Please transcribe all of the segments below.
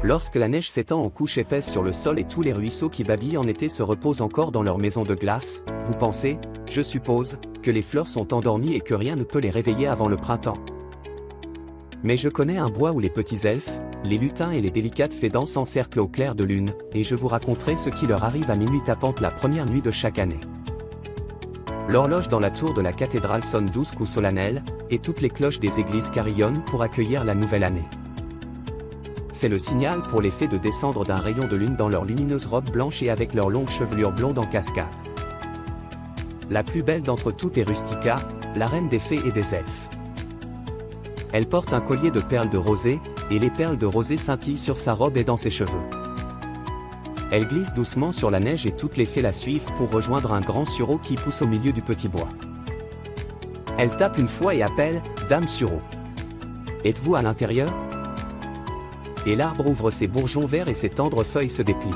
Lorsque la neige s'étend en couches épaisses sur le sol et tous les ruisseaux qui babillent en été se reposent encore dans leur maison de glace, vous pensez, je suppose, que les fleurs sont endormies et que rien ne peut les réveiller avant le printemps. Mais je connais un bois où les petits elfes, les lutins et les délicates fées dansent en cercle au clair de lune, et je vous raconterai ce qui leur arrive à minuit tapante la première nuit de chaque année. L'horloge dans la tour de la cathédrale sonne 12 coups solennels, et toutes les cloches des églises carillonnent pour accueillir la nouvelle année. C'est le signal pour les fées de descendre d'un rayon de lune dans leurs lumineuses robes blanches et avec leurs longues chevelures blondes en cascade. La plus belle d'entre toutes est Rustica, la reine des fées et des elfes. Elle porte un collier de perles de rosée, et les perles de rosée scintillent sur sa robe et dans ses cheveux. Elle glisse doucement sur la neige et toutes les fées la suivent pour rejoindre un grand sureau qui pousse au milieu du petit bois. Elle tape une fois et appelle « Dame Sureau. Êtes-vous à l'intérieur ?» Et l'arbre ouvre ses bourgeons verts et ses tendres feuilles se déplient.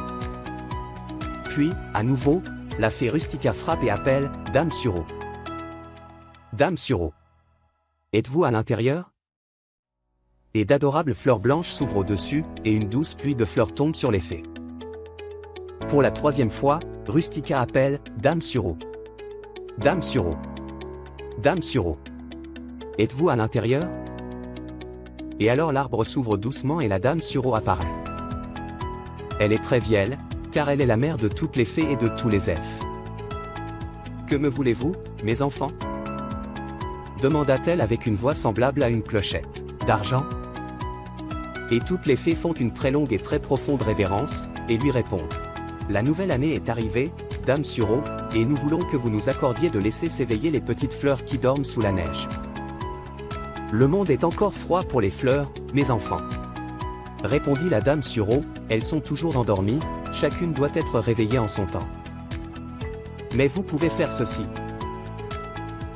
Puis, à nouveau, la fée Rustica frappe et appelle « Dame Sureau. Dame Sureau. Êtes-vous à l'intérieur ?» Et d'adorables fleurs blanches s'ouvrent au-dessus, et une douce pluie de fleurs tombe sur les fées. Pour la troisième fois, Rustica appelle « Dame Sureau. Dame Sureau. Dame Sureau. Êtes-vous à l'intérieur ?» Et alors l'arbre s'ouvre doucement et la Dame Sureau apparaît. Elle est très vieille, car elle est la mère de toutes les fées et de tous les elfes. « Que me voulez-vous, mes enfants ?» demanda-t-elle avec une voix semblable à une clochette d'argent. Et toutes les fées font une très longue et très profonde révérence, et lui répondent. La nouvelle année est arrivée, Dame Sureau, et nous voulons que vous nous accordiez de laisser s'éveiller les petites fleurs qui dorment sous la neige. Le monde est encore froid pour les fleurs, mes enfants. Répondit la Dame Sureau, elles sont toujours endormies, chacune doit être réveillée en son temps. Mais vous pouvez faire ceci.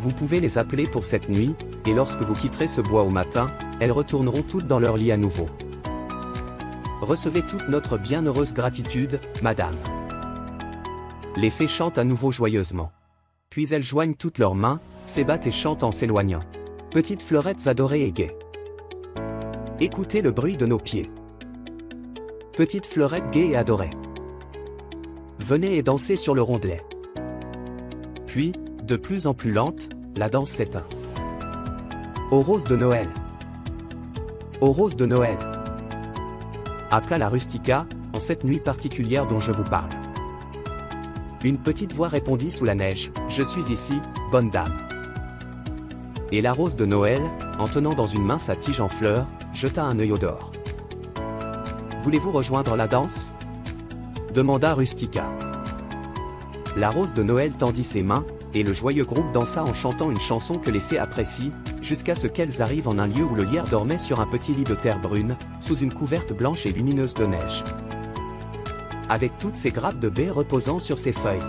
Vous pouvez les appeler pour cette nuit, et lorsque vous quitterez ce bois au matin, elles retourneront toutes dans leur lit à nouveau. Recevez toute notre bienheureuse gratitude, madame. Les fées chantent à nouveau joyeusement. Puis elles joignent toutes leurs mains, s'ébattent et chantent en s'éloignant. Petites fleurettes adorées et gaies. Écoutez le bruit de nos pieds. Petites fleurettes gaies et adorées. Venez et dansez sur le rondelet. Puis, de plus en plus lente, la danse s'éteint. Aux roses de Noël. Aux roses de Noël. Appela la Rustica, en cette nuit particulière dont je vous parle. Une petite voix répondit sous la neige, « Je suis ici, bonne dame. » Et la rose de Noël, en tenant dans une main sa tige en fleurs, jeta un œil au dehors. « Voulez-vous rejoindre la danse ?» demanda Rustica. La rose de Noël tendit ses mains, et le joyeux groupe dansa en chantant une chanson que les fées apprécient, jusqu'à ce qu'elles arrivent en un lieu où le lierre dormait sur un petit lit de terre brune, sous une couverte blanche et lumineuse de neige. Avec toutes ces grappes de baies reposant sur ses feuilles.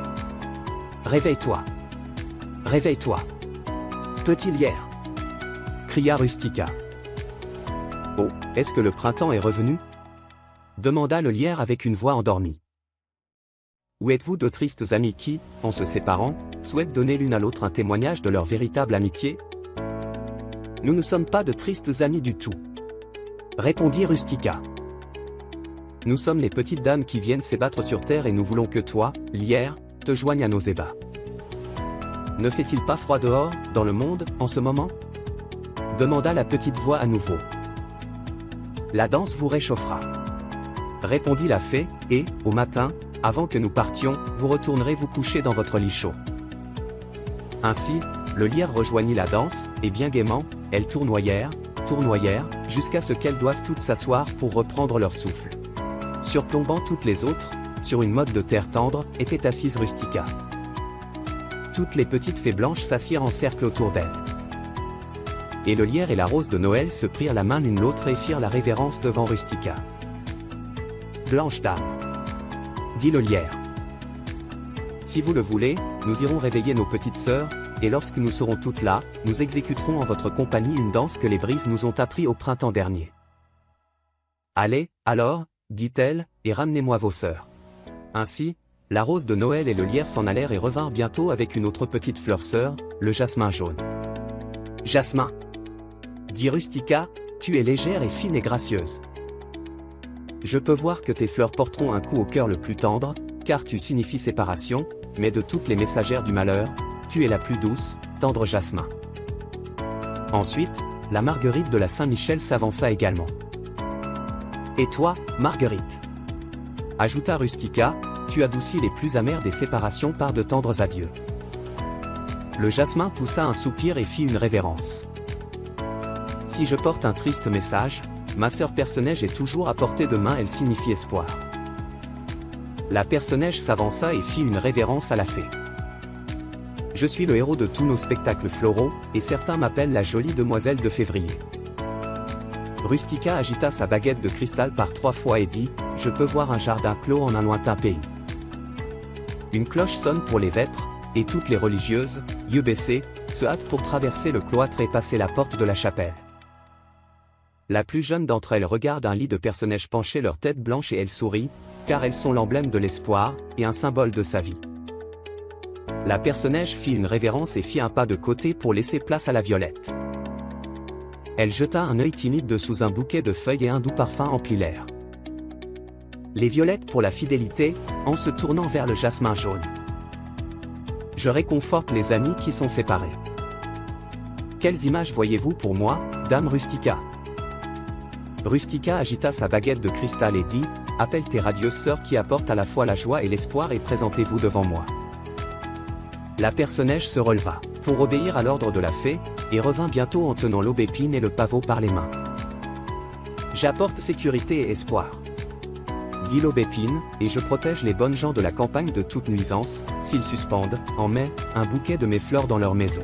« Réveille-toi! Réveille-toi! Petit lierre !» cria Rustica. « Oh, est-ce que le printemps est revenu ?» demanda le lierre avec une voix endormie. « Où êtes-vous de tristes amis qui, en se séparant, souhaitent donner l'une à l'autre un témoignage de leur véritable amitié ? » « Nous ne sommes pas de tristes amis du tout. » répondit Rustica. « Nous sommes les petites dames qui viennent s'ébattre sur terre et nous voulons que toi, lierre, te joignes à nos ébats. Ne fait-il pas froid dehors, dans le monde, en ce moment ?» demanda la petite voix à nouveau. « La danse vous réchauffera. » répondit la fée, et, au matin, avant que nous partions, vous retournerez vous coucher dans votre lit chaud. Ainsi, le lierre rejoignit la danse, et bien gaiement, elles tournoyèrent, jusqu'à ce qu'elles doivent toutes s'asseoir pour reprendre leur souffle. Surplombant toutes les autres, sur une motte de terre tendre, était assise Rustica. Toutes les petites fées blanches s'assirent en cercle autour d'elle. Et le lierre et la rose de Noël se prirent la main l'une l'autre et firent la révérence devant Rustica. « Blanche dame, » dit le lierre. « Si vous le voulez, nous irons réveiller nos petites sœurs, et lorsque nous serons toutes là, nous exécuterons en votre compagnie une danse que les brises nous ont appris au printemps dernier. » « Allez, alors, dit-elle, et ramenez-moi vos sœurs. » Ainsi, la rose de Noël et le lierre s'en allèrent et revinrent bientôt avec une autre petite fleur sœur, le jasmin jaune. « Jasmin, dit Rustica, tu es légère et fine et gracieuse. Je peux voir que tes fleurs porteront un coup au cœur le plus tendre, car tu signifies séparation, mais de toutes les messagères du malheur, tu es la plus douce, tendre jasmin. » Ensuite, la Marguerite de la Saint-Michel s'avança également. « Et toi, Marguerite » ajouta Rustica, « tu adoucis les plus amères des séparations par de tendres adieux. » Le jasmin poussa un soupir et fit une révérence. « Si je porte un triste message, ma sœur Perce-Neige est toujours à portée de main, elle signifie espoir. » La Perce-Neige s'avança et fit une révérence à la fée. « Je suis le héros de tous nos spectacles floraux, et certains m'appellent la jolie demoiselle de février. » Rustica agita sa baguette de cristal par 3 fois et dit « Je peux voir un jardin clos en un lointain pays. » Une cloche sonne pour les vêpres, et toutes les religieuses, yeux baissés, se hâtent pour traverser le cloître et passer la porte de la chapelle. La plus jeune d'entre elles regarde un lit de Perce-Neige pencher leur tête blanche et elle sourit, car elles sont l'emblème de l'espoir, et un symbole de sa vie. La Perce-Neige fit une révérence et fit un pas de côté pour laisser place à la Violette. Elle jeta un œil timide dessous un bouquet de feuilles et un doux parfum emplit l'air. Les violettes pour la fidélité, en se tournant vers le jasmin jaune. Je réconforte les amis qui sont séparés. Quelles images voyez-vous pour moi, dame Rustica ? Rustica agita sa baguette de cristal et dit « Appelle tes radieuses sœurs qui apportent à la fois la joie et l'espoir et présentez-vous devant moi. » La Perce-Neige se releva, pour obéir à l'ordre de la fée, et revint bientôt en tenant l'aubépine et le pavot par les mains. « J'apporte sécurité et espoir. » dit l'aubépine, et je protège les bonnes gens de la campagne de toute nuisance, s'ils suspendent, en mai, un bouquet de mes fleurs dans leur maison.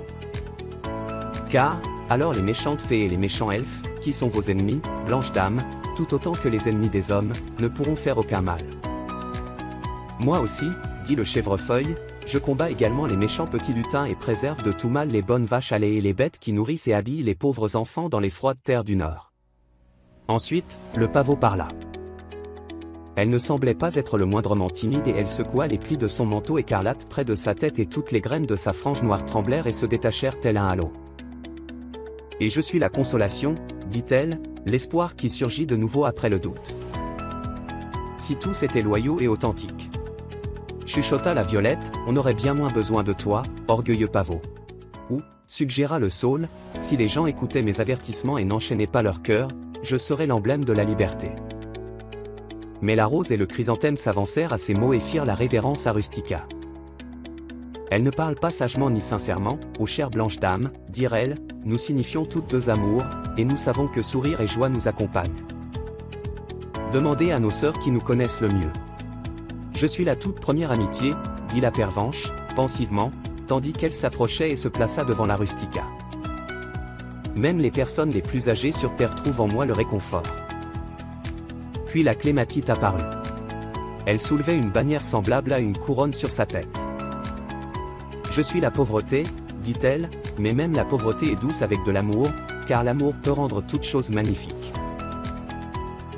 Car, alors les méchantes fées et les méchants elfes, qui sont vos ennemis, blanches dames, tout autant que les ennemis des hommes, ne pourront faire aucun mal. Moi aussi, dit le chèvrefeuille, je combats également les méchants petits lutins et préserve de tout mal les bonnes vaches à lait et les bêtes qui nourrissent et habillent les pauvres enfants dans les froides terres du Nord. Ensuite, le pavot parla. Elle ne semblait pas être le moindrement timide et elle secoua les plis de son manteau écarlate près de sa tête et toutes les graines de sa frange noire tremblèrent et se détachèrent tel un halo. « Et je suis la consolation, dit-elle, l'espoir qui surgit de nouveau après le doute. Si tous étaient loyaux et authentiques. » Chuchota la Violette, on aurait bien moins besoin de toi, orgueilleux pavot. Ou, suggéra le saule, si les gens écoutaient mes avertissements et n'enchaînaient pas leur cœur, je serais l'emblème de la liberté. Mais la rose et le chrysanthème s'avancèrent à ces mots et firent la révérence à Rustica. Elle ne parle pas sagement ni sincèrement, ô chère blanche dame, dirent-elles, nous signifions toutes deux amour, et nous savons que sourire et joie nous accompagnent. Demandez à nos sœurs qui nous connaissent le mieux. Je suis la toute première amitié, dit la Pervenche, pensivement, tandis qu'elle s'approchait et se plaça devant la Rustica. Même les personnes les plus âgées sur terre trouvent en moi le réconfort. Puis la Clématite apparut. Elle soulevait une bannière semblable à une couronne sur sa tête. Je suis la pauvreté, dit-elle, mais même la pauvreté est douce avec de l'amour, car l'amour peut rendre toute chose magnifique.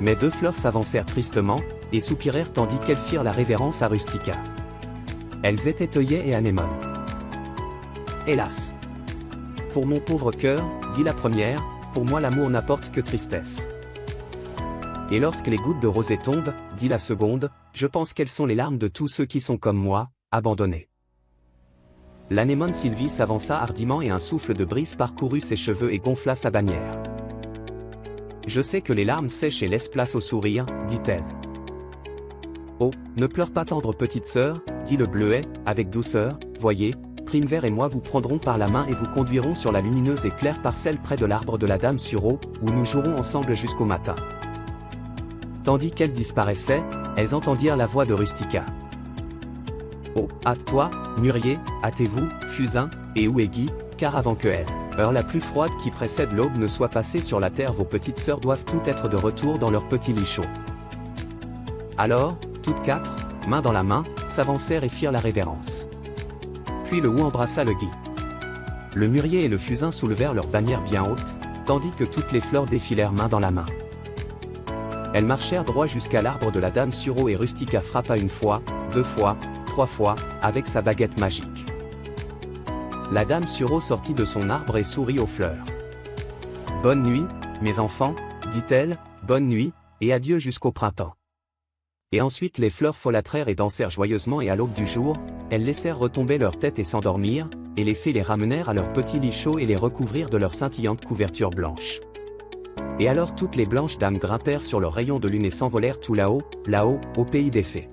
Mes 2 fleurs s'avancèrent tristement, et soupirèrent tandis qu'elles firent la révérence à Rustica. Elles étaient œillets et anémones. Hélas! Pour mon pauvre cœur, dit la première, pour moi l'amour n'apporte que tristesse. Et lorsque les gouttes de rosée tombent, dit la seconde, je pense qu'elles sont les larmes de tous ceux qui sont comme moi, abandonnés. L'anémone Sylvie s'avança hardiment et un souffle de brise parcourut ses cheveux et gonfla sa bannière. Je sais que les larmes sèchent et laissent place au sourire, dit-elle. Oh, ne pleure pas tendre petite sœur, dit le bleuet, avec douceur, voyez, Primevère et moi vous prendrons par la main et vous conduirons sur la lumineuse et claire parcelle près de l'arbre de la Dame Sureau, où nous jouerons ensemble jusqu'au matin. Tandis qu'elles disparaissaient, elles entendirent la voix de Rustica. Oh, hâte-toi, Mûrier, hâtez-vous, Fusain, et Ouégui, car avant que elle, heure la plus froide qui précède l'aube ne soit passée sur la terre, vos petites sœurs doivent toutes être de retour dans leur petit lit chaud. Alors, toutes 4, main dans la main, s'avancèrent et firent la révérence. Puis le hou embrassa le gui. Le mûrier et le fusain soulevèrent leurs bannières bien hautes, tandis que toutes les fleurs défilèrent main dans la main. Elles marchèrent droit jusqu'à l'arbre de la Dame Sureau et Rustica frappa 1 fois, 2 fois, 3 fois, avec sa baguette magique. La Dame Sureau sortit de son arbre et sourit aux fleurs. « Bonne nuit, mes enfants, dit-elle, bonne nuit, Et adieu jusqu'au printemps. Et ensuite les fleurs folâtrèrent et dansèrent joyeusement et à l'aube du jour, elles laissèrent retomber leurs têtes et s'endormirent, et les fées les ramenèrent à leur petit lit chaud et les recouvrirent de leurs scintillantes couvertures blanches. Et alors toutes les blanches dames grimpèrent sur leurs rayons de lune et s'envolèrent tout là-haut, au pays des fées.